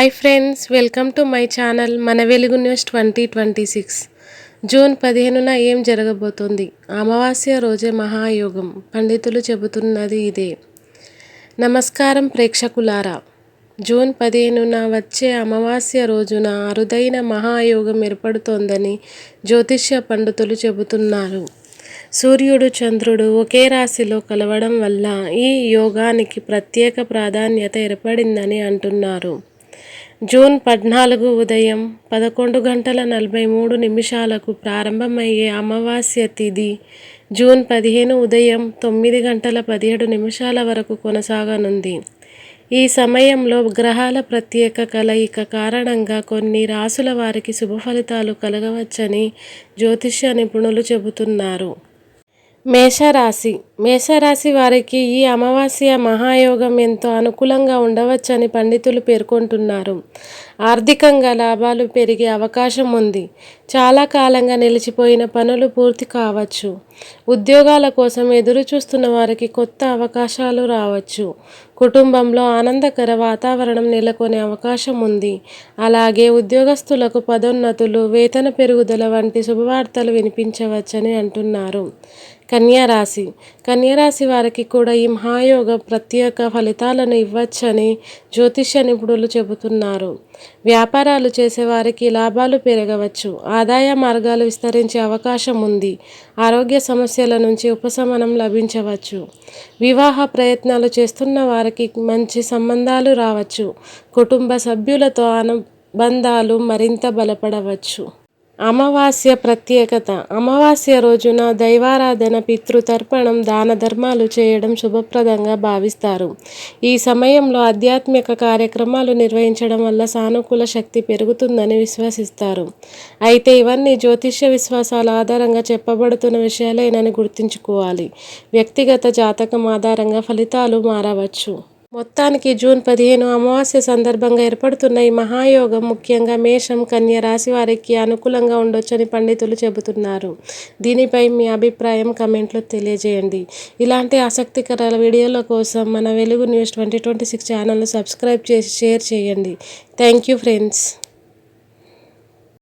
Hi friends, welcome to my channel మన వెలుగు news 2026. June 15న ఏం జరగబోతోంది? అమావాస్య రోజే మహాయోగం, పండితులు చెబుతున్నది ఇదే. నమస్కారం ప్రేక్షకులారా. జూన్ 15న వచ్చే అమావాస్య రోజున అరుదైన మహాయోగం ఏర్పడుతోందని జ్యోతిష్య పండితులు చెబుతున్నారు. సూర్యుడు, చంద్రుడు ఒకే రాశిలో కలవడం వల్ల ఈ యోగానికి ప్రత్యేక ప్రాధాన్యత ఏర్పడిందని అంటున్నారు. జూన్ 14 ఉదయం 11:43 ప్రారంభమయ్యే అమావాస్య తిథి జూన్ 15 ఉదయం 9:17 వరకు కొనసాగనుంది. ఈ సమయంలో గ్రహాల ప్రత్యేక కలయిక కారణంగా కొన్ని రాసుల వారికి శుభ ఫలితాలు కలగవచ్చని జ్యోతిష్య నిపుణులు చెబుతున్నారు. మేషరాశి వారికి ఈ అమావాస్య మహాయోగం ఎంతో అనుకూలంగా ఉండవచ్చని పండితులు పేర్కొంటున్నారు. ఆర్థికంగా లాభాలు పెరిగే అవకాశం ఉంది. చాలా కాలంగా నిలిచిపోయిన పనులు పూర్తి కావచ్చు. ఉద్యోగాల కోసం ఎదురు చూస్తున్న వారికి కొత్త అవకాశాలు రావచ్చు. కుటుంబంలో ఆనందకర వాతావరణం నెలకొనే అవకాశం ఉంది. అలాగే ఉద్యోగస్తులకు పదోన్నతులు, వేతన పెరుగుదల వంటి శుభవార్తలు వినిపించవచ్చని అంటున్నారు. కన్యారాశి వారికి కూడా ఈ మహాయోగం ప్రత్యేక ఫలితాలను ఇవ్వచ్చని జ్యోతిష్య నిపుణులు చెబుతున్నారు. వ్యాపారాలు చేసేవారికి లాభాలు పెరగవచ్చు. ఆదాయ మార్గాలు విస్తరించే అవకాశం ఉంది. ఆరోగ్య సమస్యల నుంచి ఉపశమనం లభించవచ్చు. వివాహ ప్రయత్నాలు చేస్తున్న వారికి మంచి సంబంధాలు రావచ్చు. కుటుంబ సభ్యులతో అనుబంధాలు మరింత బలపడవచ్చు. అమావాస్య ప్రత్యేకత. అమావాస్య రోజున దైవారాధన, పితృతర్పణం, దాన ధర్మాలు చేయడం శుభప్రదంగా భావిస్తారు. ఈ సమయంలో ఆధ్యాత్మిక కార్యక్రమాలు నిర్వహించడం వల్ల సానుకూల శక్తి పెరుగుతుందని విశ్వసిస్తారు. అయితే ఇవన్నీ జ్యోతిష్య విశ్వాసాల ఆధారంగా చెప్పబడుతున్న విషయాలేనని గుర్తుంచుకోవాలి. వ్యక్తిగత జాతకం ఆధారంగా ఫలితాలు మారవచ్చు. మొత్తానికి జూన్ 15 అమావాస్య సందర్భంగా ఏర్పడుతున్న ఈ మహాయోగం ముఖ్యంగా మేషం, కన్య రాశి వారికి అనుకూలంగా ఉండొచ్చని పండితులు చెబుతున్నారు. దీనిపై మీ అభిప్రాయం కమెంట్లో తెలియజేయండి. ఇలాంటి ఆసక్తికర వీడియోల కోసం మన వెలుగు న్యూస్ 2026 ఛానల్ను సబ్స్క్రైబ్ చేసి షేర్ చేయండి. Thank you friends.